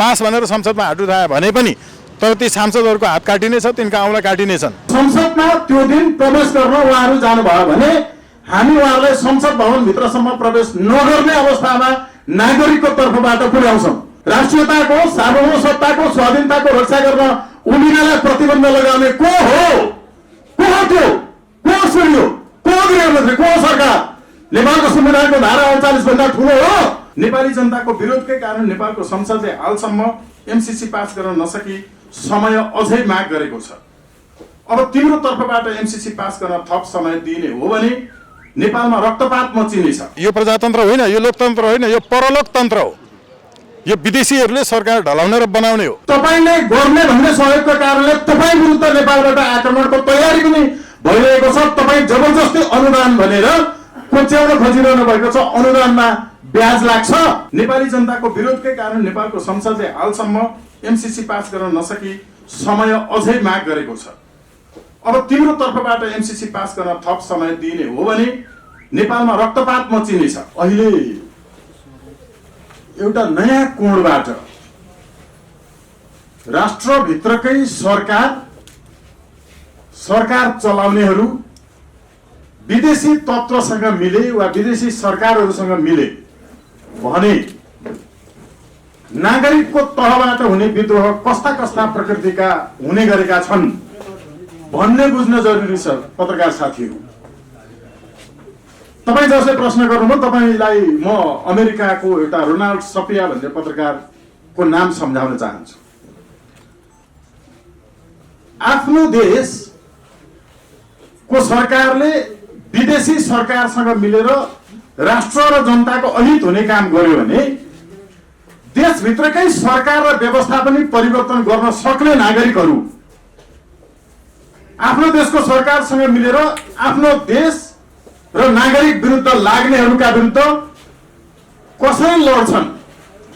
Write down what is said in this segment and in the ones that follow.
Pass भनेर संसदमा हात उठाए भने पनि तर ती सांसदहरूको हात काटिनेछ, तिनका औँला काटिनेछन्। संसदमा त्यो दिन प्रवेश गर्न उहाँहरू जानुभयो भने हामी उहाँहरूलाई संसद भवनभित्रसम्म प्रवेश नगर्ने अवस्थामा नागरिकको तर्फबाट पुर्याउँछौँ। राष्ट्रियताको, सार्वभौमसत्ताको, स्वाधीनताको रक्षा गर्न उभिनलाई प्रतिबन्ध लगाउने को हो? को हो त्यो? को सुन्यो? को गृहमन्त्री? को सरकार? नेपालको संविधानको धारा 48 भन्दा ठुलो हो? नेपाली जनताको विरोधकै कारण नेपालको संसदले हालसम्म एमसीसी पास गर्न नसकी समय अझै माग गरेको छ। अब तिम्रो तर्फबाट एमसीसी पास गर्न थप समय दिने हो भने नेपालमा रक्तपात मचिनेछ। यो प्रजातन्त्र होइन, यो लोकतन्त्र होइन, यो परलोकतन्त्र हो। यो विदेशीहरूले सरकार ढलाउने र बनाउने हो। तपाईले गर्ने भन्ने सहयोगको कारणले तपाईँ विरुद्ध नेपालबाट आक्रमणको तयारी पनि भइरहेको छ। तपाईँ जबरजस्ती अनुदान भनेर कोच्याउन खोजिरहनु भएको छ। अनुदानमा ब्याज लाग्छ। नेपाली जनताको विरोधकै कारण नेपालको संसदले हालसम्म एमसीसी पास गर्न नसकी समय अझै माग गरेको छ। अब तिम्रो तर्फबाट एमसीसी पास गर्न थप समय दिने हो भने नेपालमा रक्तपात मचिनेछ। अहिले एउटा नयाँ कोणबाट राष्ट्रभित्रकै सरकार चलाउनेहरू विदेशी तत्त्वसँग मिले वा विदेशी सरकारहरूसँग मिले भने नागरिकको तहबाट हुने विद्रोह कस्ता कस्ता प्रकृतिका हुने गरेका छन् भन्ने बुझ्न जरुरी छ। पत्रकार साथीहरू, तपाईँ जसले प्रश्न गर्नुभयो, तपाईँलाई म अमेरिकाको एउटा रोनाल्ड सपिया भन्ने पत्रकारको नाम सम्झाउन चाहन्छु। आफ्नो देशको सरकारले विदेशी सरकारसँग मिलेर राष्ट्र र जनताको अहित हुने काम गर्यो भने देशभित्रकै सरकार र व्यवस्था पनि परिवर्तन गर्न सक्ने नागरिकहरू आफ्नो देशको सरकारसँग मिलेर आफ्नो देश र नागरिक विरुद्ध लाग्नेहरूका विरुद्ध कसरी लड्छन्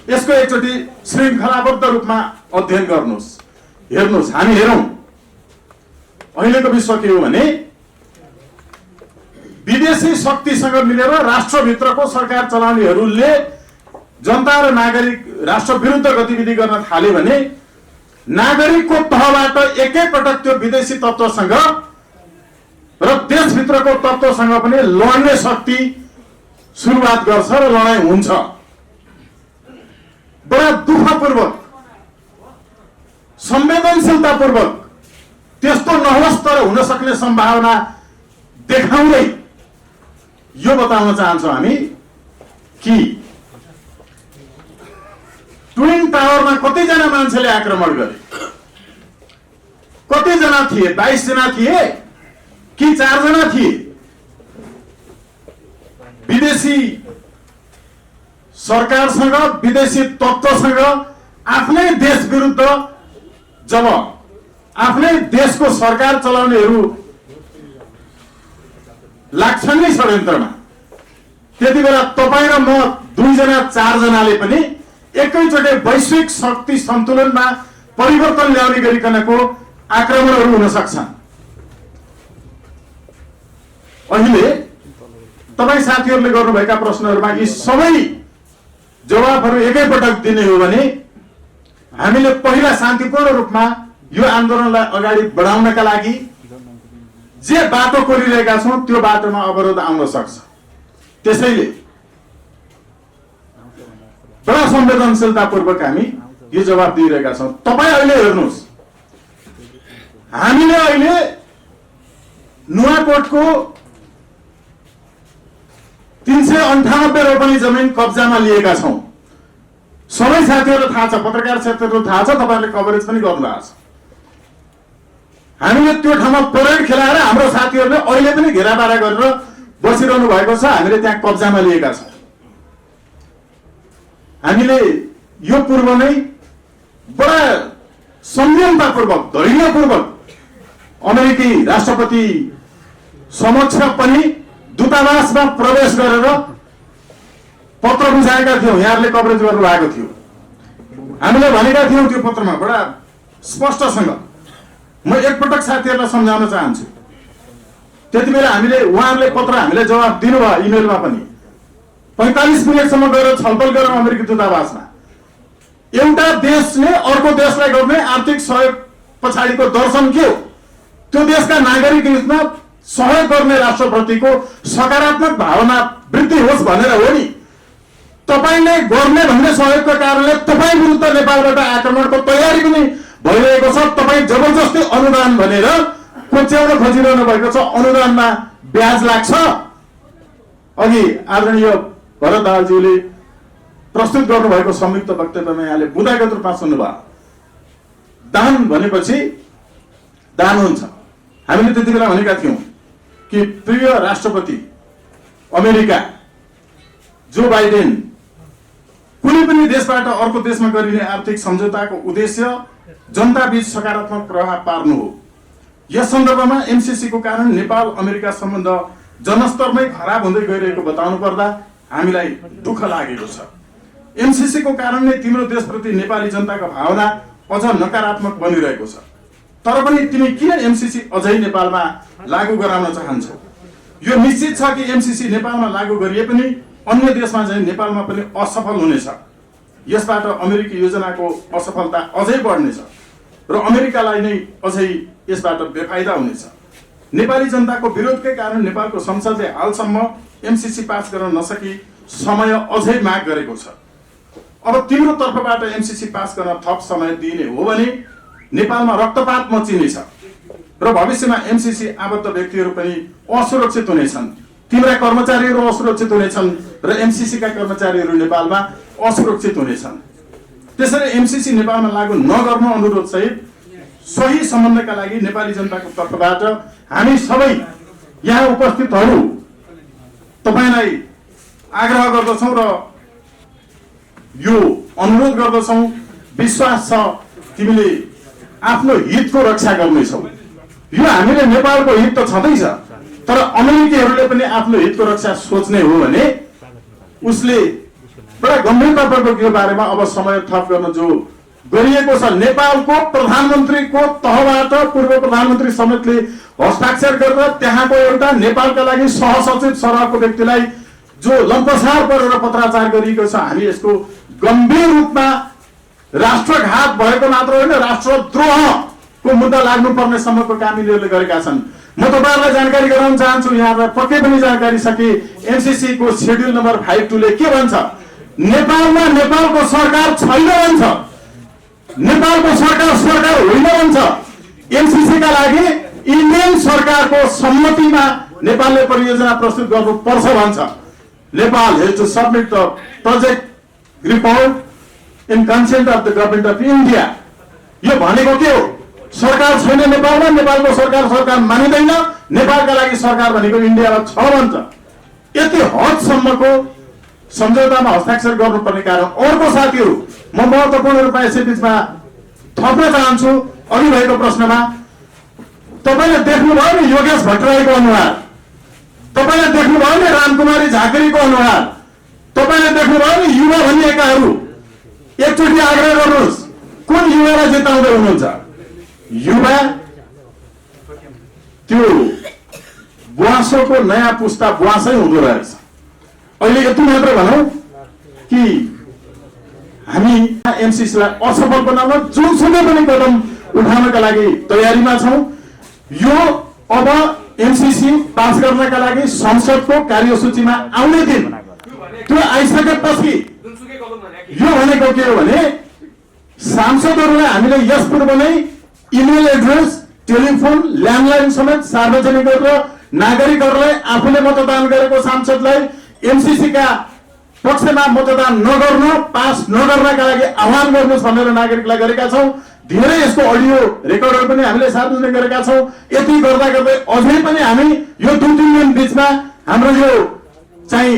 यसको एकचोटि श्रृङ्खलाबद्ध रूपमा अध्ययन गर्नुहोस्। हेर्नुहोस्, हामी हेरौँ अहिलेको विश्व के हो भने विदेशी शक्तिसँग मिलेर राष्ट्रभित्रको सरकार चलाउनेहरूले जनता र नागरिक राष्ट्र विरुद्ध गतिविधि गर्न थाले भने नागरिकको तहबाट एकैपटक त्यो विदेशी तत्त्वसँग र देशभित्रको तत्त्वसँग पनि लड्ने शक्ति सुरुवात गर्छ र लडाईँ हुन्छ। बडा दुःखपूर्वक, संवेदनशीलतापूर्वक त्यस्तो नहोस् तर हुन सक्ने सम्भावना देखाउँदै यो बताउन चाहन्छौँ हामी कि ट्विन टावरमा कतिजना मान्छेले आक्रमण गरे? कतिजना थिए? 22 जना थिए कि 4 जना थिए? विदेशी सरकारसँग, विदेशी तत्त्वसँग आफ्नै देश विरुद्ध जब आफ्नै देशको सरकार चलाउनेहरू लाग्छन् नि षड्यन्त्रमा, त्यति बेला तपाईँ र म 2 जना 4 जनाले पनि एकैचोटि वैश्विक शक्ति सन्तुलनमा परिवर्तन ल्याउने गरिकनको आक्रमणहरू हुन सक्छन्। अहिले तपाईँ साथीहरूले गर्नुभएका प्रश्नहरूमा यी सबै जवाफहरू एकैपटक दिने हो भने हामीले पहिला शान्तिपूर्ण रूपमा यो आन्दोलनलाई अगाडि बढाउनका लागि जे बाटो कोरिरहेका छौँ त्यो बाटोमा अवरोध आउन सक्छ। त्यसैले बडा संवेदनशीलतापूर्वक हामी यो जवाफ दिइरहेका छौँ। तपाईँ अहिले हेर्नुहोस्, हामीले अहिले नुवाकोटको 398 रोपनी जमिन कब्जामा लिएका छौँ। सबै साथीहरूलाई थाहा छ, पत्रकार क्षेत्रको थाहा छ, तपाईँहरूले कभरेज पनि गर्नुभएको छ। हामीले त्यो ठाउँमा परेड खेलाएर हाम्रो साथीहरूले अहिले पनि घेराबारा गरेर बसिरहनु भएको छ। हामीले त्यहाँ कब्जामा लिएका छौँ। हामीले यो पूर्व नै बडा संयमतापूर्वक, धैर्यपूर्वक अमेरिकी राष्ट्रपति समक्ष पनि दूतावासमा प्रवेश गरेर पत्र बुझाएका थियौँ। यहाँहरूले कभरेज गर्नु भएको थियो। हामीले भनेका थियौँ त्यो पत्रमा बडा स्पष्टसँग। म एकपटक साथीहरूलाई सम्झाउन चाहन्छु। त्यति बेला हामीले उहाँहरूले पत्र हामीलाई जवाफ दिनुभयो इमेलमा पनि। 45 मिनटसम्म गएर छलफल गरौँ अमेरिकी दूतावासमा। एउटा देशले अर्को देशलाई गर्ने आर्थिक सहयोग पछाडिको दर्शन के हो? त्यो देशका नागरिक हितमा सहयोग गर्ने राष्ट्रप्रतिको सकारात्मक भावना वृद्धि होस् भनेर हो नि। तपाईले गर्ने भन्ने सहयोगको कारणले तपाईँ विरुद्ध नेपालबाट आक्रमणको तयारी पनि भइरहेको छ। तपाईँ जबरजस्ती अनुदान भनेर कोच्याउन खोजिरहनु भएको छ। अनुदानमा ब्याज लाग्छ। अघि आदरणीय भरत दाहालज्यूले प्रस्तुत गर्नुभएको संयुक्त वक्तव्यमा यहाँले बुँदागत रूपमा सुन्नुभयो। दान भनेपछि दान हुन्छ। हामीले त्यति बेला भनेका थियौँ कि प्रिय राष्ट्रपति अमेरिका जो बाइडेन कुनै पनि देशबाट अर्को देशमा गरिने आर्थिक सम्झौताको उद्देश्य जनताबीच सकारात्मक प्रभाव पार्नु हो। यस सन्दर्भमा एमसीसी को कारण नेपाल अमेरिका सम्बन्ध जनस्तरमै खराब हुँदै गइरहेको बताउनु पर्दा हामीलाई दुःख लागेको छ। एमसीसी को कारणले तिम्रो देशप्रति नेपाली जनताको भावना अझ नकारात्मक बनिरहेको छ। तर पनि तिमी किन एमसीसी अझै नेपालमा लागू गराउन चाहन्छौ? यो निश्चित छ कि एमसीसी नेपालमा लागू गरिए पनि अन्य देशमा चाहिँ नेपालमा पनि असफल हुनेछ। यसबाट अमेरिकी योजनाको असफलता अझै बढ्नेछ र अमेरिकालाई नै अझै यसबाट बेफाइदा हुनेछ। नेपाली जनताको विरोधकै कारण नेपालको संसदले हालसम्म एमसीसी पास गर्न नसकी समय अझै माग गरेको छ। अब तिम्रो तर्फबाट एमसीसी पास गर्न थप समय दिइने हो भने नेपालमा रक्तपात मचिनेछ र भविष्यमा एमसीसी आबद्ध व्यक्तिहरू पनि असुरक्षित हुनेछन्। तिम्रा कर्मचारीहरू असुरक्षित हुनेछन् र एमसीसी का कर्मचारीहरू नेपालमा असुरक्षित हुनेछन्। त्यसैले एमसीसी नेपालमा लागू नगर्नु अनुरोध सहित सही सम्बन्धका लागि नेपाली जनताको तर्फबाट हामी सबै यहाँ उपस्थितहरू तपाईलाई आग्रह गर्दछौं र यो अनुरोध गर्दछौं। विश्वास छ तिमीले आफ्नो हितको रक्षा गर्नेछौ। यो हामीले नेपालको हित त छँदैछ, तर अमेरिकीहरूले पनि आफ्नो हितको रक्षा सोच्ने हो भने उसले बडा गम्भीरतापूर्वक यो बारेमा अब समय थप गर्न जो गरिएको छ। नेपालको प्रधानमन्त्रीको तहबाट पूर्व प्रधानमन्त्री समेतले हस्ताक्षर गरेर त्यहाँको एउटा नेपालका लागि सहसचिव सरहको व्यक्तिलाई जो लम्पसार गरेर पत्राचार गरिएको छ। हामी यसको गम्भीर रूपमा राष्ट्रघात भएको मात्र होइन राष्ट्रद्रोहको मुद्दा लाग्नुपर्ने सम्मको काम यिनीहरूले गरेका छन्। म तपाईहरुलाई जानकारी गराउन चाहन्छु, यहाँलाई पक्कै पनि जानकारी छ कि एमसीसी को शेड्युल नम्बर 52 ले के भन्छ? नेपालमा नेपालको सरकार छैन भन्छ। नेपालको सरकार होइन भन्छ। एमसीसी का लागि इन्डियन सरकारको सम्मतिमा नेपालले परियोजना प्रस्तुत गर्नुपर्छ भन्छ। Nepal has to submit the project report in consent of the government of India. यो भनेको के हो? सरकार छैन नेपालमा, नेपालको सरकार मानिँदैन, नेपालका लागि सरकार भनेको इन्डियामा छ भन्छ। यति हदसम्मको सम्झौतामा हस्ताक्षर गर्नुपर्ने कारण अर्को साथीहरू म महत्त्वपूर्ण रूपमा यसै बीचमा थप्न चाहन्छु। अघि भएको प्रश्नमा तपाईले देख्नुभयो नि योगेश भट्टराईको अनुहार, तपाईले देख्नुभयो नि रामकुमारी झाँक्रीको अनुहार, तपाईले देख्नुभयो नि युवा भनिएकाहरू। एकचोटि आग्रह गर्नुहोस्, कुन युवालाई जिताउँदै हुनुहुन्छ? युवा त्यो बुवासोको नयाँ पुस्ता बुवासै हुँदो रहेछ। अहिले यति मात्र भनौं कि हामी एमसीसीलाई असफल बनाउन जुनसुकै पनि कदम उठाउनका लागि तयारीमा छौं। यो अब एमसीसी पास गर्नका लागि संसदको कार्यसूचीमा आउने दिन त्यो आइसकेपछि यो भनेको के हो भने सांसदहरूलाई हामीले यस पूर्व नै इमेल एड्रेस, टेलिफोन, ल्यान्डलाइन समेत सार्वजनिक गरेर नागरिकहरूलाई आफूले मतदान गरेको सांसदलाई एमसीसी का पक्षमा मतदान नगर्न, पास नगर्नका लागि आह्वान गर्नुहोस् भनेर नागरिकलाई गरेका छौं। धेरै यसको अडियो रेकर्डर पनि हामीले सार्वजनिक गरेका छौं। यति गर्दा गर्दै अझै पनि हामी यो 2-3 दिन बीचमा हाम्रो यो चाहिँ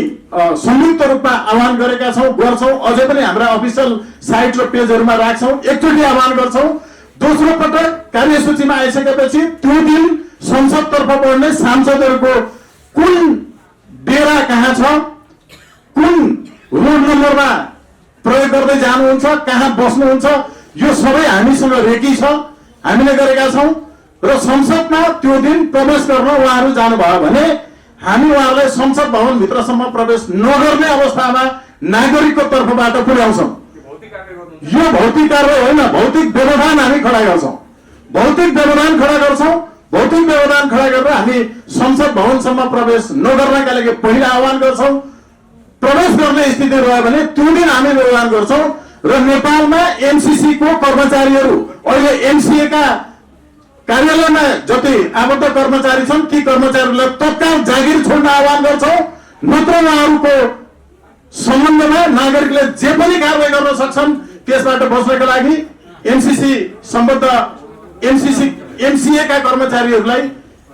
संयुक्त रूपमा आह्वान गरेका छौं, गर्छौं। अझै पनि हाम्रा अफिसियल साइट र पेजहरुमा राख्छौं। एकचोटि आह्वान गर्छौं। दोस्रो पटक कार्यसूचीमा आइसकेपछि त्यो दिन संसदतर्फ बढ्ने सांसदहरूको कुन डेरा कहाँ छ, कुन रोड नम्बरमा प्रयोग गर्दै जानुहुन्छ, कहाँ बस्नुहुन्छ, यो सबै हामीसँग रेकी छ, हामीले गरेका छौं। र संसदमा त्यो दिन प्रवेश गर्न उहाँहरू जानुभयो भने हामी उहाँहरूलाई संसद भवन भित्रसम्म प्रवेश नगर्ने अवस्थामा नागरिकको तर्फबाट पुर्याउँछौं। यो भौतिक कारवाही होइन, भौतिक व्यवधान हामी खडा गर्छौँ। भौतिक व्यवधान खडा गर्छौँ। भौतिक व्यवधान खडा गरेर हामी संसद भवनसम्म प्रवेश नगर्नका लागि पहिला आह्वान गर्छौँ। प्रवेश गर्ने स्थिति रह्यो भने त्यो दिन हामी व्यवधान गर्छौँ र नेपालमा एमसीसी को कर्मचारीहरू अहिले एमसीए का कार्यालयमा जति आबद्ध कर्मचारी छन् ती कर्मचारीहरूलाई तत्काल जागिर छोड्न आह्वान गर्छौँ, नत्र उहाँहरूको सम्बन्धमा नागरिकले जे पनि कारवाही गर्न सक्छन् त्यसबाट बच्नका लागि एमसीसी सम्बद्ध एमसीए का कर्मचारीहरूलाई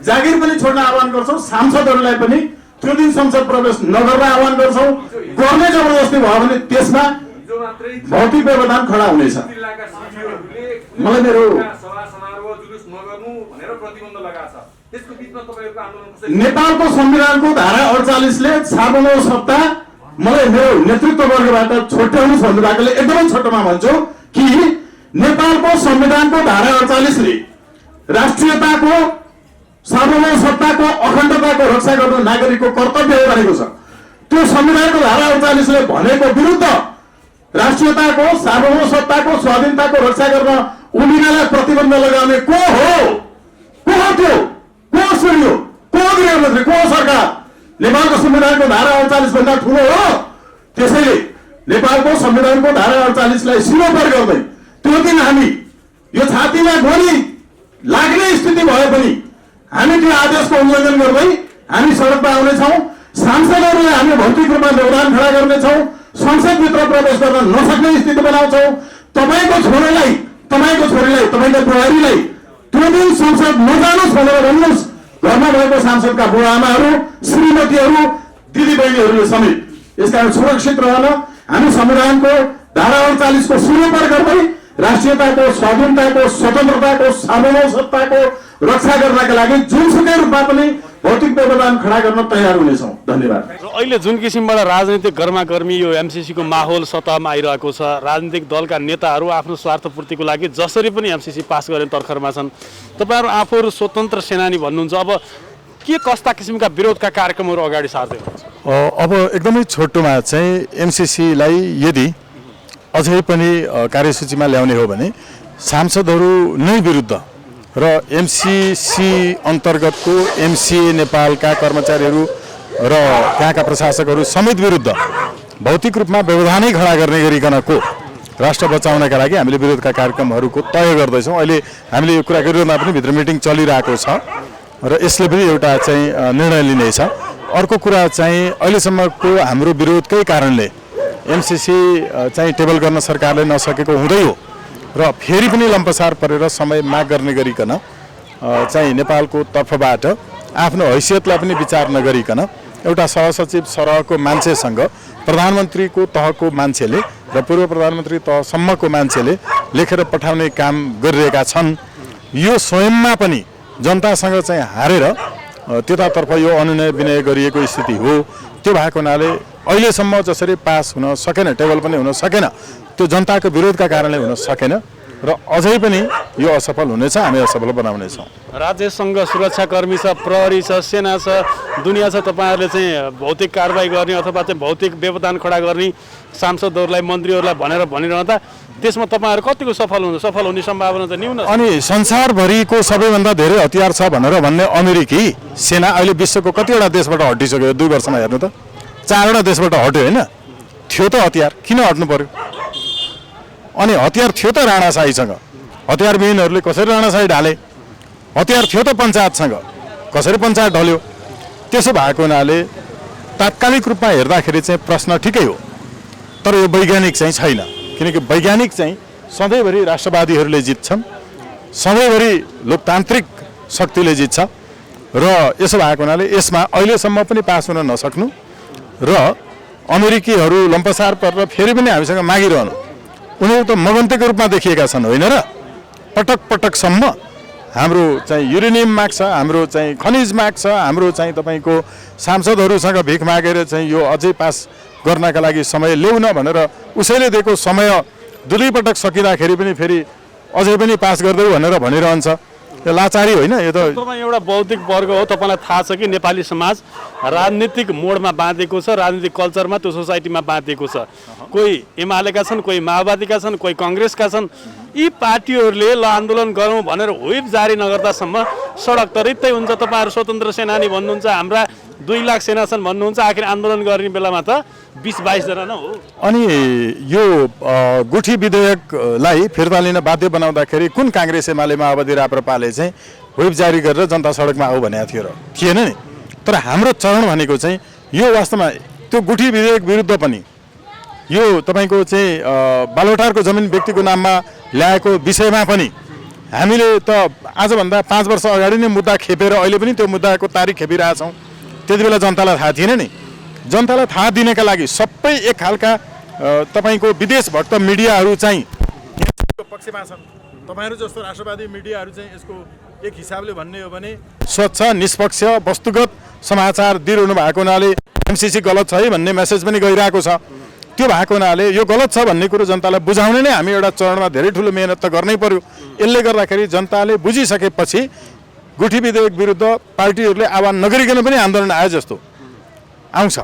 जागिर पनि छोड्न आह्वान गर्छौँ। सांसदहरूलाई पनि त्यो दिन संसद प्रवेश नगर्न आह्वान गर्छौँ। गर्ने जबरजस्ती भयो भने त्यसमा भौतिक व्यवधान खडा हुनेछ। मलाई मेरो नेपालको संविधानको धारा 48 ले सार्वभौम सत्ता मलाई मेरो नेतृत्व वर्गबाट छुट्याउनु भन्नुभएकोले एकदमै छोटोमा भन्छु कि नेपालको संविधानको धारा 48 ले राष्ट्रियताको सार्वभौम सत्ताको अखण्डताको रक्षा गर्नु नागरिकको कर्तव्य हो भनेको छ। त्यो संविधानको धारा 48 ले भनेको विरुद्ध राष्ट्रियताको सार्वभौम सत्ताको स्वाधीनताको रक्षा गर्न उनीहरूलाई प्रतिबन्ध लगाउने को हो? त्यो को सुन्यो? को गृहमन्त्री? को सरकार? नेपालको संविधानको धारा 48 भन्दा ठुलो हो। त्यसैले नेपालको संविधानको धारा 48 लाई सिरोपर गर्दै त्यो दिन हामी यो छातीमा गोली लाग्ने स्थिति भए पनि हामी त्यो आदेशको उल्लङ्घन गर्दै हामी सडकमा आउनेछौँ। सांसदहरूले हामी भौतिक रूपमा व्यवधान खडा गर्नेछौँ। संसदभित्र प्रवेश गर्न नसक्ने स्थिति बनाउँछौँ। तपाईँको छोरीलाई, तपाईँको बुहारीलाई त्यो दिन संसद नजानुहोस् भनेर भन्नुहोस्। घरमा भएको सांसदका बुवा आमाहरू, श्रीमतीहरू, दिदीबहिनीहरूले समेत। यसकारण सुरक्षित रहन हामी संविधानको धारा 48 को सिरोपर गर्दै राष्ट्रियताको, स्वाधीनताको, स्वतन्त्रताको, सार्वभौम सत्ताको रक्षा गर्नका लागि जुनसुकै रूपमा पनि भौतिक व्यवधान खडा गर्न तयार हुनेछौँ। धन्यवाद। अहिले जुन किसिमबाट राजनीतिक गर्मागर्मी यो एमसीसी को माहौल सतहमा आइरहेको छ, राजनीतिक दलका नेताहरू आफ्नो स्वार्थपूर्तिको लागि जसरी पनि एमसीसी पास गर्ने तर्खरमा छन्। तपाईँहरू आफूहरू स्वतन्त्र सेनानी भन्नुहुन्छ, अब के कस्ता किसिमका विरोधका कार्यक्रमहरू अगाडि सार्दै हुनुहुन्छ? अब एकदमै छोटोमा चाहिँ एमसीसीलाई यदि अझै पनि कार्यसूचीमा ल्याउने हो भने सांसदहरू नै विरुद्ध र एमसीसी अन्तर्गतको एमसीए नेपालका कर्मचारीहरू र त्यहाँका प्रशासकहरू समेत विरुद्ध भौतिक रूपमा व्यवधानै खडा गर्ने गरिकनको राष्ट्र बचाउनका लागि हामीले विरोधका कार्यक्रमहरूको तय गर्दैछौँ। अहिले हामीले यो कुरा गरिरहँदा पनि भित्र मिटिङ चलिरहेको छ र यसले पनि एउटा चाहिँ निर्णय लिनेछ। अर्को कुरा चाहिँ अहिलेसम्मको हाम्रो विरोधकै कारणले एमसीसी चाहिँ टेबल गर्न सरकारले नसकेको हुँदै हो र फेरि पनि लम्पसार परेर समय माग गर्ने गरिकन चाहिँ नेपालको तर्फबाट आफ्नो हैसियतलाई पनि विचार नगरिकन एउटा सहसचिव सरहको मान्छेसँग प्रधानमन्त्रीको तहको मान्छेले र पूर्व प्रधानमन्त्री तहसम्मको मान्छेले लेखेर पठाउने काम गरिरहेका छन्। यो स्वयंमा पनि जनतासँग चाहिँ हारेर त्यतातर्फ यो अनुनय विनय गरिएको स्थिति हो। त्यो भएको हुनाले अहिलेसम्म जसरी पास हुन सकेन, टेबल पनि हुन सकेन, त्यो जनताको विरोधका कारणले हुन सकेन र अझै पनि यो असफल हुनेछ, हामी असफल बनाउनेछौँ। राज्यसँग सुरक्षाकर्मी छ, प्रहरी छ, सेना छ, दुनियाँ छ। तपाईँहरूले चाहिँ भौतिक कारबाही गर्ने अथवा चाहिँ भौतिक व्यवधान खडा गर्ने सांसदहरूलाई, मन्त्रीहरूलाई भनिरहँदा त्यसमा तपाईँहरू कतिको सफल हुने सम्भावना त न्यून। अनि संसारभरिको सबैभन्दा धेरै हतियार छ भनेर भन्ने अमेरिकी सेना अहिले विश्वको कतिवटा देशबाट हटिसक्यो? 2 वर्षमा हेर्नु त 4वटा देशबाट हट्यो होइन? थियो त हतियार, किन हट्नु पर्यो? अनि हतियार थियो त राणाशाहीसँग, हतियारविहीनहरूले कसरी राणाशाही ढाले? हतियार थियो त पञ्चायतसँग, कसरी पञ्चायत ढल्यो? त्यसो भएको हुनाले तात्कालिक रूपमा हेर्दाखेरि चाहिँ प्रश्न ठिकै हो, तर यो वैज्ञानिक चाहिँ छैन। किनकि वैज्ञानिक चाहिँ सधैँभरि राष्ट्रवादीहरूले जित्छन्, सधैँभरि लोकतान्त्रिक शक्तिले जित्छ र यसो भएको हुनाले यसमा अहिलेसम्म पनि पास हुन नसक्नु र अमेरिकीहरू लम्पसार परेर फेरि पनि हामीसँग मागिरहनु, उनीहरू त मगन्तेको रूपमा देखिएका छन् होइन र? पटक पटकसम्म हाम्रो चाहिँ युरेनियम माग्छ, हाम्रो चाहिँ खनिज माग्छ, हाम्रो चाहिँ तपाईँको सांसदहरूसँग भिख मागेर चाहिँ यो अझै पास गर्नका लागि समय ल्याउन भनेर उसैले दिएको समय 2 पटक सकिँदाखेरि पनि फेरि अझै पनि पास गर्दै भनेर भनिरहन्छ। यो लाचारी होइन, यो त तपाईँ एउटा बौद्धिक वर्ग हो, तपाईँलाई थाहा छ कि नेपाली समाज राजनीतिक मोडमा बाँधेको छ, राजनीतिक कल्चरमा त्यो सोसाइटीमा बाँधेको छ। कोही एमालेका छन्, कोही माओवादीका छन्, कोही कङ्ग्रेसका छन्। यी पार्टीहरूले ल आन्दोलन गरौँ भनेर व्हिप जारी नगर्दासम्म सडक त रित्तै हुन्छ। तपाईँहरू स्वतन्त्र सेनानी भन्नुहुन्छ, हाम्रा 2 लाख सेना छन् भन्नुहुन्छ, आखिर आन्दोलन गर्ने बेलामा त 20-22 जना नै हो। अनि यो गुठी विधेयकलाई फिर्ता लिन बाध्य बनाउँदाखेरि कुन काङ्ग्रेस एमाले माओवादी राप्रपाले चाहिँ व्हिप जारी गरेर जनता सडकमा आऊ भनेको थियो र थिएन नि। तर हाम्रो चरण भनेको चाहिँ यो वास्तवमा त्यो गुठी विधेयक विरुद्ध पनि यो तपाईँको चाहिँ बालोटारको जमिन व्यक्तिको नाममा ल्याएको विषयमा पनि हामीले त आजभन्दा 5 वर्ष अगाडि नै मुद्दा खेपेर अहिले पनि त्यो मुद्दाको तारिख खेपिरहेछौँ। त्यति बेला जनतालाई थाहा थिएन नि। जनतालाई थाहा दिनका लागि सबै एक खालका तपाईँको विदेश भक्त मिडियाहरू चाहिँ यसको पक्षमा छन्। तपाईँहरू जस्तो राष्ट्रवादी मिडियाहरू चाहिँ यसको एक हिसाबले भन्ने हो भने स्वच्छ निष्पक्ष वस्तुगत समाचार दिइरहनु भएको हुनाले एमसिसी गलत छ है भन्ने मेसेज पनि गइरहेको छ। त्यो भएको हुनाले यो गलत छ भन्ने कुरो जनतालाई बुझाउने नै हामी एउटा चरणमा धेरै ठुलो मेहनत त गर्नै पर्यो। यसले गर्दाखेरि जनताले बुझिसकेपछि गुठी विधेयक विरुद्ध पार्टीहरूले आह्वान नगरिकन पनि आन्दोलन आयो जस्तो आउँछ।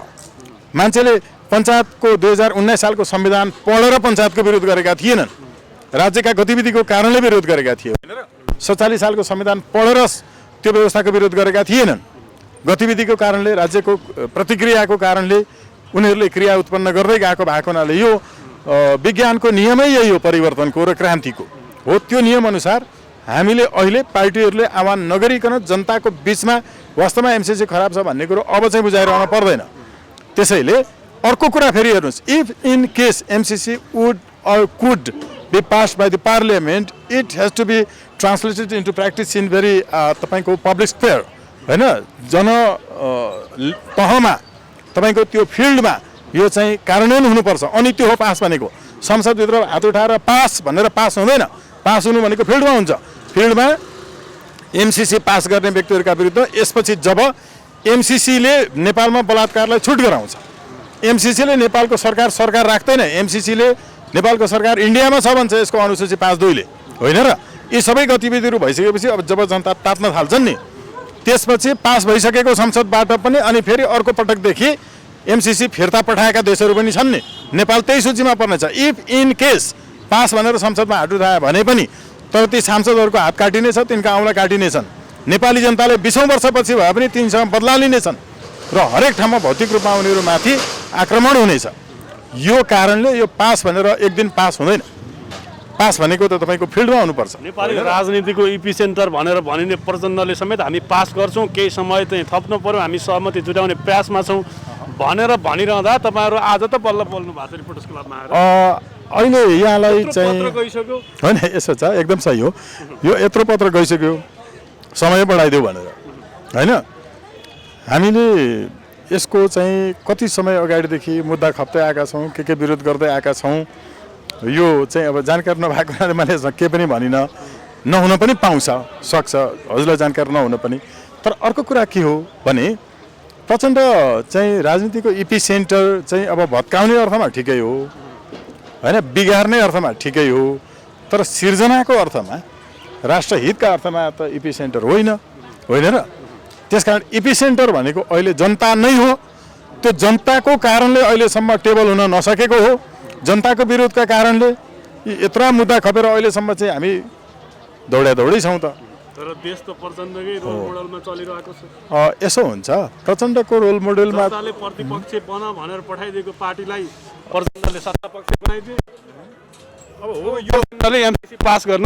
मान्छेले पञ्चायतको 2019 सालको संविधान पढेर पञ्चायतको विरोध गरेका थिएनन्, राज्यका गतिविधिको कारणले विरोध गरेका थिए। 47 सालको संविधान पढेर त्यो व्यवस्थाको विरोध गरेका थिएनन्, गतिविधिको कारणले, राज्यको प्रतिक्रियाको कारणले उनीहरूले क्रिया उत्पन्न गर्दै गएको भएको हुनाले यो विज्ञानको नियमै यही हो, परिवर्तनको र क्रान्तिको हो। त्यो नियमअनुसार हामीले अहिले पार्टीहरूले आह्वान नगरिकन जनताको बिचमा वास्तवमा एमसिसी खराब छ भन्ने कुरो अब चाहिँ बुझाइरहन पर्दैन। त्यसैले अर्को कुरा फेरि हेर्नुहोस्, if in case MCC would or could be passed by the parliament, it has to be translated into practice in very तपाईँको पब्लिक स्पेयर होइन, जन तहमा तपाईँको त्यो फिल्डमा यो चाहिँ कार्यान्वयन हुनुपर्छ। अनि त्यो हो पास भनेको। संसदभित्र हात उठाएर पास भनेर पास हुँदैन। पास हुनु भनेको फिल्डमा हुन्छ। फिल्डमा एमसिसी पास गर्ने व्यक्तिहरूका विरुद्ध यसपछि जब एमसिसीले नेपालमा बलात्कारलाई छुट गराउँछ, एमसिसीले नेपालको सरकार राख्दैन, एमसिसीले नेपालको सरकार इन्डियामा छ भन्छ यसको अनुसूची 5(2)ले होइन र। यी सबै गतिविधिहरू भइसकेपछि अब जब जनता तात्न थाल्छन् नि, त्यसपछि पास भइसकेको संसदबाट पनि अनि फेरि अर्को पटकदेखि एमसिसी फिर्ता पठाएका देशहरू पनि छन् नि। नेपाल त्यही सूचीमा पर्नेछ। इफ इन केस पास भनेर संसदमा हात उठायो भने पनि तर ती सांसदहरूको हात काटिनेछ, तिनका औँला काटिनेछन्। नेपाली जनताले 20औं वर्षपछि भए पनि तिनसँग बदला लिनेछन् र हरेक ठाउँमा भौतिक रूपमा उनीहरूमाथि आक्रमण हुनेछ। यो कारणले यो पास भनेर एक दिन पास हुँदैन। पास भनेको त तपाईँको फिल्डमा हुनुपर्छ। नेपाली राजनीतिको इपिसेन्टर भनेर भनिने प्रचण्डले समेत हामी पास गर्छौँ, केही समय चाहिँ थप्नु पर्यो, हामी सहमति जुटाउने प्रयासमा छौँ भनेर भनिरहँदा तपाईँहरू आज त बल्ल बोल्नु भएको छ रिपोर्टर्स क्लबमा आएर। अहिले यहाँलाई चाहिँ पत्र गइसक्यो होइन, यसो छ, एकदम सही हो। यो यत्रो पत्र गइसक्यो समय बढाइदेऊ भनेर होइन। हामीले यसको चाहिँ कति समय अगाडिदेखि मुद्दा खप्दै आएका छौँ, के विरोध गर्दै आएका छौँ। यो चाहिँ अब जानकारी नभएको हुनाले मैले के पनि भनिनँ, नहुन पनि पाउँछ, सक्छ हजुरलाई जानकारी नहुन पनि। तर अर्को कुरा के हो भने प्रचण्ड चाहिँ राजनीतिको इपिसेन्टर चाहिँ अब भत्काउने अर्थमा ठिकै हो होइन, बिगार्ने अर्थमा ठिकै हो, तर सिर्जनाको अर्थमा, राष्ट्रहितका अर्थमा त इपिसेन्टर होइन र। त्यसकारण इपिसेन्टर भनेको अहिले जनता नै हो। त्यो जनताको कारणले अहिलेसम्म टेबल हुन नसकेको हो। जनताको विरोधका कारणले यत्रा मुद्दा खपेर अहिलेसम्म चाहिँ हामी दौडै छौँ त। तर देश त प्रचण्डकै रोल मोडलमा चलिरहेको छ। यसो हुन्छ, प्रचण्डको रोल मोडलमा जनताले प्रतिपक्ष बन भनेर पठाइदिएको पार्टीलाई प्रचण्डले सत्तापक्ष बनाइदियो। अब हो यो एमसिसी पास गर्न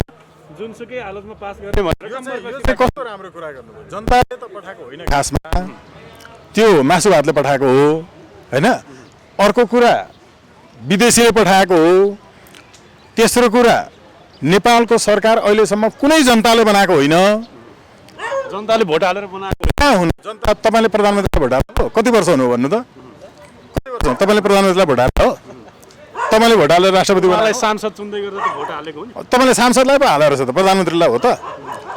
जुनसुकै हालतमा पास गर्ने भनेर कस्तो राम्रो कुरा गर्नुभयो। जनताले त पठाएको होइन, खासमा त्यो मासु भातले पठाएको हो होइन। अर्को कुरा विदेशीले पठाएको हो। तेस्रो कुरा नेपालको सरकार अहिलेसम्म कुनै जनताले बनाएको होइन। जनताले भोट हालेर बनाएको कहाँ हुनु जनता? तपाईँले प्रधानमन्त्रीलाई भोट हाल्नु हो? कति वर्ष हुनु भन्नु त? कति वर्ष तपाईँले प्रधानमन्त्रीलाई भोट हाल्नु हो? तपाईँले भोट हालेर राष्ट्रपति बनाए सांसद चुन्दै गरेर त भोट हालेको हो नि। तपाईँले सांसदलाई पो हालेर छ त, प्रधानमन्त्रीलाई हो त?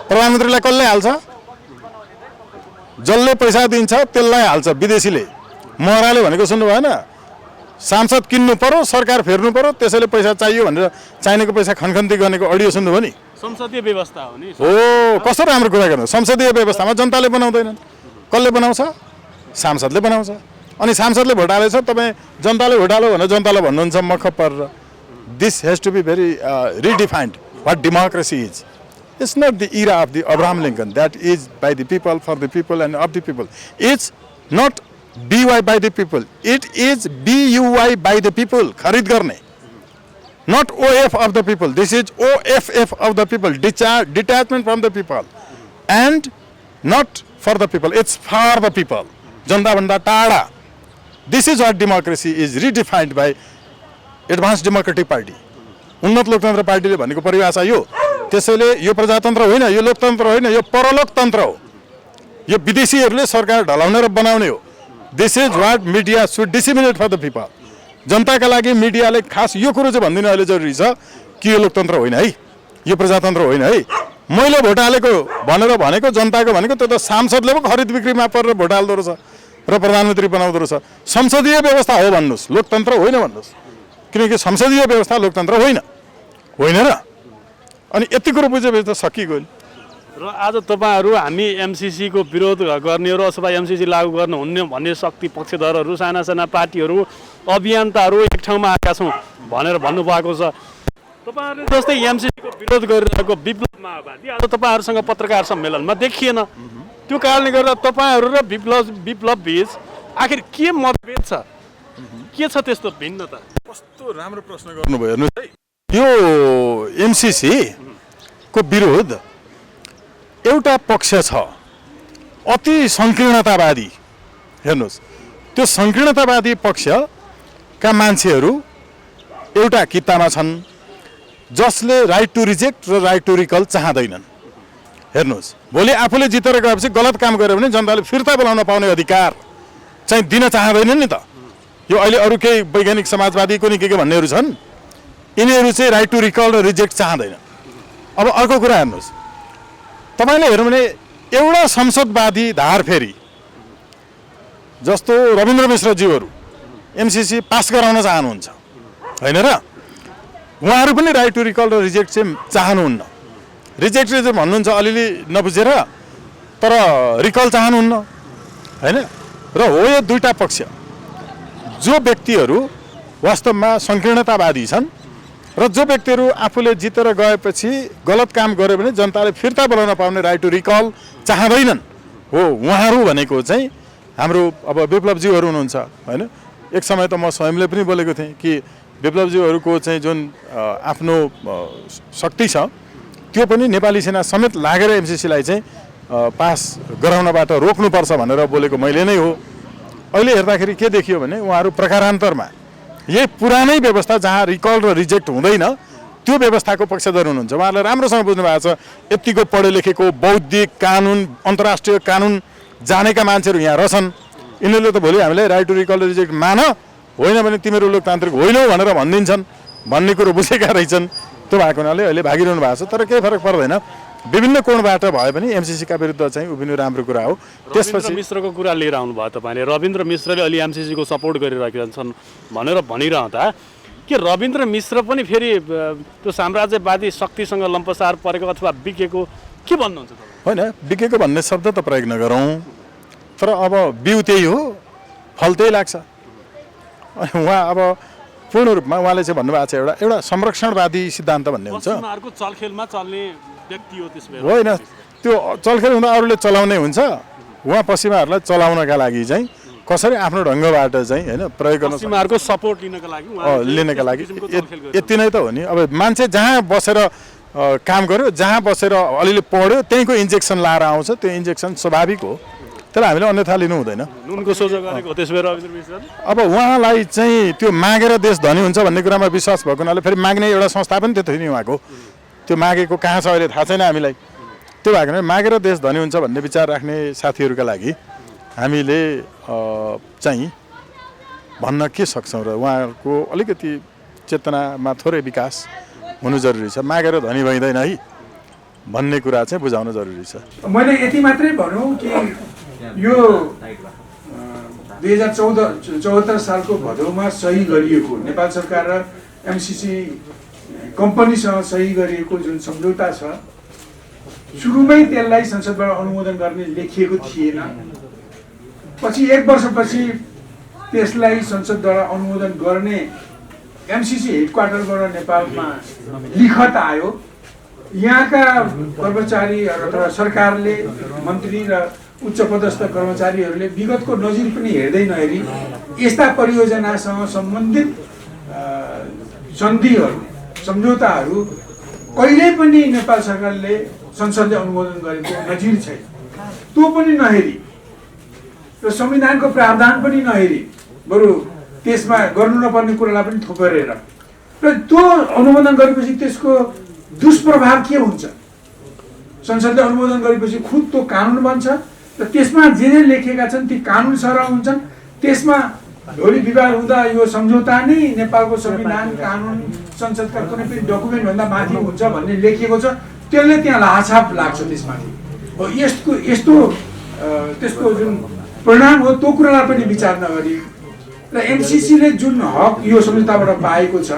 प्रधानमन्त्रीलाई कसले हाल्छ? जसले पैसा दिन्छ त्यसलाई हाल्छ विदेशीले। महराले भनेको सुन्नु भएन? सांसद किन्नु पर्यो, सरकार फेर्नु पर्यो, त्यसैले पैसा चाहियो भनेर चाहिनेको पैसा खनखन्ती गर्नेको अडियो सुन्नुभयो नि? संसदीय व्यवस्था हो नि हो कस्तो राम्रो कुरा गर्नु संसदीय व्यवस्थामा जनताले बनाउँदैनन् कसले बनाउँछ सांसदले बनाउँछ अनि सांसदले भोट हालेछ तपाईँ जनताले भोट हाल्यो भनेर जनतालाई भन्नुहुन्छ मख परेर this has to be very redefined what democracy is it's not the era of the Abraham Lincoln that is by the people for the people and of the people it's not BY by the people. It is BUY by the people. खरिद गर्ने. Not OF of the people. This is OFF of the people. Detachment from the people. And not for the people. It's for the people. जनता भन्दा टाढा. This is what democracy is redefined by Advanced Democratic Party. उन्नत लोकतन्त्र पार्टीले भनेको परिभाषा यो. त्यसैले यो प्रजातन्त्र होइन, यो लोकतन्त्र होइन, यो परलोकतन्त्र हो. यो विदेशीहरूले सरकार ढलाउने र बनाउने हो. This is what media should disseminate for the people. जनताका लागि मिडियाले खास यो कुरो चाहिँ भनिदिनु अहिले जरुरी छ कि यो लोकतन्त्र होइन है, यो प्रजातन्त्र होइन है. मैले भोट हालेको भनेर भनेको जनताको भनेको त्यो त सांसदले पो खरिद बिक्रीमा परेर भोट हाल्दो रहेछ र प्रधानमन्त्री बनाउँदो रहेछ. संसदीय व्यवस्था हो भन्नुहोस्, लोकतन्त्र होइन भन्नुहोस्. किनकि संसदीय व्यवस्था लोकतन्त्र होइन र अनि यति कुरो बुझेपछि त सकिगयो. र आज तपाईँहरू हामी एमसिसीको विरोध गर्नेहरू अथवा एमसिसी लागू गर्नुहुन्न भन्ने शक्ति पक्षधरहरू साना साना पार्टीहरू अभियन्ताहरू एक ठाउँमा आएका छौँ भनेर भन्नुभएको छ. तपाईँहरूले जस्तै एमसिसीको विरोध गरिरहेको विप्लव माओवादी आज तपाईँहरूसँग पत्रकार सम्मेलनमा देखिएन. त्यो कारणले गर्दा तपाईँहरू र विप्लव बीच आखिर के मतभेद छ, के छ त्यस्तो भिन्नता? कस्तो राम्रो प्रश्न गर्नुभयो हेर्नुहोस् है. यो एमसिसी को विरोध एउटा पक्ष छ अति संकीर्णतावादी. हेर्नुहोस् त्यो संकीर्णतावादी पक्षका मान्छेहरू एउटा कितामा छन् जसले राइट टु रिजेक्ट र राइट टु रिकल चाहँदैनन्. हेर्नुहोस् भोलि आफूले जितेर गएपछि गलत काम गर्यो भने जनताले फिर्ता बोलाउन पाउने अधिकार चाहिँ दिन चाहँदैनन् नि त. यो अहिले अरू केही वैज्ञानिक समाजवादी कुनै के भन्नेहरू छन्, यिनीहरू चाहिँ राइट टु रिकल र रिजेक्ट चाहँदैन. अब अर्को कुरा हेर्नुहोस्, तपाईँले हेर्नु भने एउटा संसदवादी धार फेरि जस्तो रविन्द्र मिश्रज्यूहरू एमसिसी पास गराउन चाहनुहुन्छ होइन र, उहाँहरू पनि राइट टु रिकल र रिजेक्ट चाहिँ चाहनुहुन्न. रिजेक्ट चाहिँ भन्नुहुन्छ अलिअलि नबुझेर, तर रिकल चाहनुहुन्न होइन र. हो यो दुईटा पक्ष. जो व्यक्तिहरू वास्तवमा संकीर्णतावादी छन् र जो व्यक्तिहरू आफूले जितेर गएपछि गलत काम गर्यो भने जनताले फिर्ता बोलाउन पाउने राइट टु रिकल चाहँदैनन् हो, उहाँहरू भनेको चाहिँ हाम्रो अब विप्लवज्यूहरू हुनुहुन्छ होइन. एक समय त म स्वयंले पनि बोलेको थिएँ कि विप्लवज्यूहरूको चाहिँ जुन आफ्नो शक्ति छ त्यो पनि नेपाली सेना समेत लागेर एमसिसीलाई चाहिँ पास गराउनबाट रोक्नुपर्छ भनेर बोलेको मैले नै हो. अहिले हेर्दाखेरि के देखियो भने उहाँहरू प्रकारान्तरमा यही पुरानै व्यवस्था जहाँ रिकल र रिजेक्ट हुँदैन त्यो व्यवस्थाको पक्षधर हुनुहुन्छ. उहाँहरूले राम्रोसँग बुझ्नु भएको छ. यतिको पढे लेखेको बौद्धिक कानुन अन्तर्राष्ट्रिय कानुन जानेका मान्छेहरू यहाँ रहेछन्. यिनीहरूले त भोलि हामीलाई राइट टु रिकल र रिजेक्ट मान, होइन भने तिमीहरू लोकतान्त्रिक होइनौ भनेर भनिदिन्छन् भन्ने कुरो बुझेका रहेछन्. त्यो भएको हुनाले अहिले भागिरहनु भएको छ. तर केही फरक पर्दैन, विभिन्न कोणबाट भए पनि एमसिसीका विरुद्ध चाहिँ उभिनु राम्रो कुरा हो. त्यसपछि मिश्रको कुरा लिएर आउनुभयो तपाईँले. रविन्द्र मिश्रले अलि एमसिसीको सपोर्ट गरिरहेका छन् भनेर भनिरहँदा के रविन्द्र मिश्र पनि फेरि त्यो साम्राज्यवादी शक्तिसँग लम्पसार परेको अथवा बिकेको के भन्नुहुन्छ? होइन बिकेको भन्ने शब्द त प्रयोग नगरौँ, तर अब बिउ त्यही हो, फल त्यही लाग्छ. उहाँ अब पूर्ण रूपमा उहाँले चाहिँ भन्नुभएको छ एउटा संरक्षणवादी सिद्धान्त भन्ने हुन्छ. चलखेलमा चल्ने व्यक्ति हो त्यसमा होइन, त्यो चलखेल हुँदा अरूले चलाउने हुन्छ. उहाँ पश्चिमाहरूलाई चलाउनका लागि चाहिँ कसरी आफ्नो ढङ्गबाट चाहिँ होइन प्रयोग गर्न पश्चिमाहरूको सपोर्ट लिनका लागि यति नै त हो नि. अब मान्छे जहाँ बसेर काम गर्यो, जहाँ बसेर अलिअलि पढ्यो त्यहीँको इन्जेक्सन लाएर आउँछ. त्यो इन्जेक्सन स्वाभाविक हो, तर हामीले अन्यथा लिनु हुँदैन. अब उहाँलाई चाहिँ त्यो मागेर देश धनी हुन्छ भन्ने कुरामा विश्वास भएको हुनाले फेरि माग्ने एउटा संस्था पनि त्यो थियो नि उहाँको. त्यो मागेको कहाँ छ अहिले थाहा छैन हामीलाई. त्यो भएको भने मागेर देश धनी हुन्छ भन्ने विचार राख्ने साथीहरूका लागि हामीले चाहिँ भन्न के सक्छौँ र उहाँहरूको अलिकति चेतनामा थोरै विकास हुनु जरुरी छ. मागेर धनी भइँदैन है भन्ने कुरा चाहिँ बुझाउन जरुरी छ. मैले यति मात्रै भनौँ कि यो 2074 सालको भदौमा सही गरिएको नेपाल सरकार र एमसिसी कम्पनीसँग सही गरिएको जुन सम्झौता छ सुरुमै त्यसलाई संसदबाट अनुमोदन गर्ने लेखिएको थिएन। पछि 1 वर्षपछि त्यसलाई संसदद्वारा अनुमोदन गर्ने एमसीसी हेडक्वार्टरबाट नेपालमा लिखत आयो। यहाँका कर्मचारी अथवा सरकारले मन्त्री र उच्च पदस्थ कर्मचारीहरूले विगतको नजिर पनि हेर्दै नहेरी यस्ता परियोजनासँग सम्बन्धित सन्धिहरू सम्झौताहरू कहिल्यै पनि नेपाल सरकारले संसदले अनुमोदन गरेको नजिर छैन। त्यो पनि नहेरी र संविधानको प्रावधान पनि नहेरी बरु त्यसमा गर्नु नपर्ने कुरालाई पनि थोपरेर र त्यो अनुमोदन गरेपछि त्यसको दुष्प्रभाव के हुन्छ? संसदले अनुमोदन गरेपछि खुद त्यो कानुन बन्छ र त्यसमा जे लेखेका छन् ती कानुन सरह हुन्छन्। त्यसमा धोरी विवाद हुँदा यो सम्झौता नै नेपालको संविधान कानुन संसदका कुनै पनि डकुमेन्ट भन्दा माथि हुन्छ भन्ने लेखिएको छ। त्यसले त्यहाँ लाछाप लाग्छ त्यसमाथि। हो यस्तो त्यसको जुन परिणाम हो त्यो कुरालाई पनि विचार नगरी र एमसीसीले जुन हक यो सम्झौताबाट पाएको छ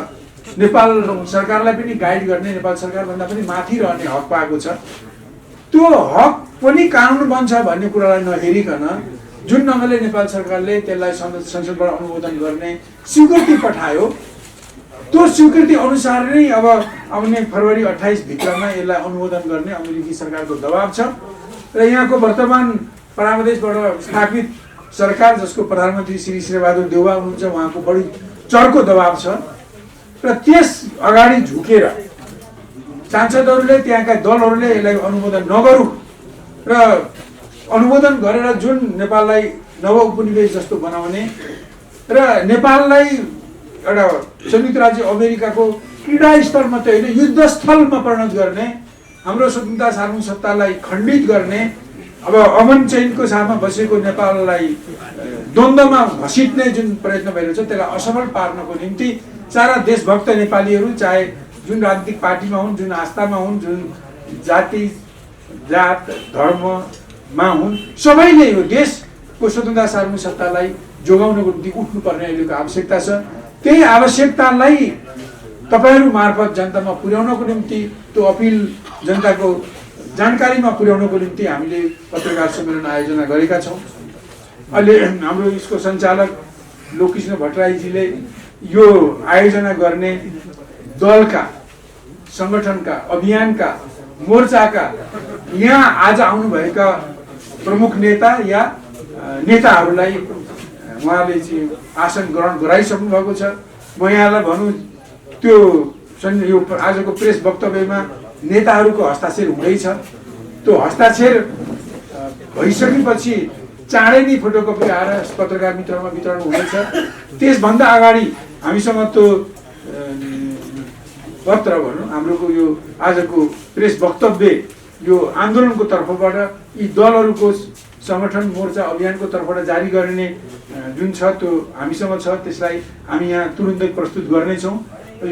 नेपाल सरकारलाई पनि गाइड गर्ने नेपाल सरकारभन्दा पनि माथि रहने हक पाएको छ। त्यो हक पनि कानुन बन्छ भन्ने कुरालाई नहेरिकन जुन ढङ्गले नेपाल सरकारले त्यसलाई संसदबाट अनुमोदन गर्ने स्वीकृति पठायो त्यो स्वीकृति अनुसार नै अब आउने फरवरी 28 भित्रमा यसलाई अनुमोदन गर्ने अमेरिकी सरकारको दबाब छ र यहाँको वर्तमान परामदेशबाट स्थापित सरकार जसको प्रधानमन्त्री श्री शेरबहादुर देउवा हुनुहुन्छ उहाँको बढी चर्को दबाब छ र त्यस अगाडि झुकेर सांसदहरूले त्यहाँका दलहरूले यसलाई अनुमोदन नगरौँ र अनुमोदन गरेर जुन नेपाललाई नव उपनिवेश जस्तो बनाउने र नेपाललाई एउटा संयुक्त राज्य अमेरिकाको क्रीडा स्थल मात्रै होइन युद्धस्थलमा परिणत गर्ने हाम्रो स्वतन्त्रता सार्वभौमसत्तालाई खण्डित गर्ने अब अमन चैनको साथमा बसेको नेपाललाई द्वन्द्वमा घसिट्ने जुन प्रयत्न भइरहेको छ त्यसलाई असफल पार्नको निम्ति सारा देशभक्त नेपालीहरू चाहे जुन राजनीतिक पार्टीमा हुन् जुन आस्थामा हुन् जुन जाति जात धर्ममा हुन् सबैले यो देशको स्वतन्त्रता सार्वभौमसत्तालाई जोगाउनको निम्ति उठ्नुपर्ने अहिलेको आवश्यकता छ। त्यही आवश्यकतालाई तपाईहरू मार्फत जनतामा पुर्याउनको निम्ति त्यो अपिल जनताको जानकारीमा पुर्याउनको निम्ति हामीले पत्रकार सम्मेलन आयोजना गरेका छौँ। अहिले हाम्रो यसको सञ्चालक लोककृष्ण भट्टराईजीले यो आयोजना गर्ने दलका सङ्गठनका अभियानका मोर्चाका यहाँ आज आउनुभएका प्रमुख नेता या नेताहरूलाई उहाँले चाहिँ आसन ग्रहण गराइसक्नु भएको छ। म यहाँलाई भनौँ त्यो यो आजको प्रेस वक्तव्यमा नेताहरूको हस्ताक्षर हुँदैछ। त्यो हस्ताक्षर भइसकेपछि चाँडै नै फोटोकपी आएर पत्रकार मित्रमा वितरण हुनेछ। त्यसभन्दा अगाडि हामीसँग त्यो पत्र भनौँ हाम्रो यो आजको प्रेस वक्तव्य यो आन्दोलनको तर्फबाट यी दलहरूको सङ्गठन मोर्चा अभियानको तर्फबाट जारी गरिने जुन छ त्यो हामीसँग छ। त्यसलाई हामी यहाँ तुरुन्तै प्रस्तुत गर्नेछौँ।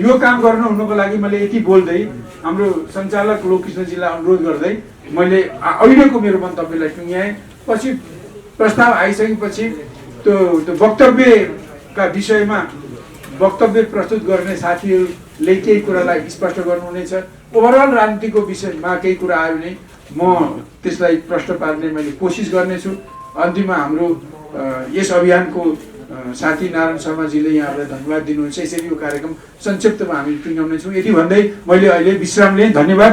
यो काम गर्न हुनुको लागि मैले यति बोल्दै हाम्रो सञ्चालक लोककृष्णजीलाई अनुरोध गर्दै मैले अहिलेको मेरो मन्तव्यलाई टुङ्ग्याएँ। पछि प्रस्ताव आइसकेपछि त्यो वक्तव्यका विषयमा वक्तव्य प्रस्तुत गर्ने साथीहरूले केही कुरालाई स्पष्ट गर्नुहुनेछ। ओभरअल राजनीतिको विषयमा केही कुरा आयो भने म त्यसलाई प्रश्न पार्ने मैले कोसिस गर्नेछु। अन्तिममा हाम्रो यस अभियानको साथी नारायण शर्माजीले यहाँलाई धन्यवाद दिनुहुन्छ। यसरी यो कार्यक्रम संक्षिप्तमा हामी टुङ्ग्याउनेछौँ। यति भन्दै मैले अहिले विश्राम लिएँ। धन्यवाद।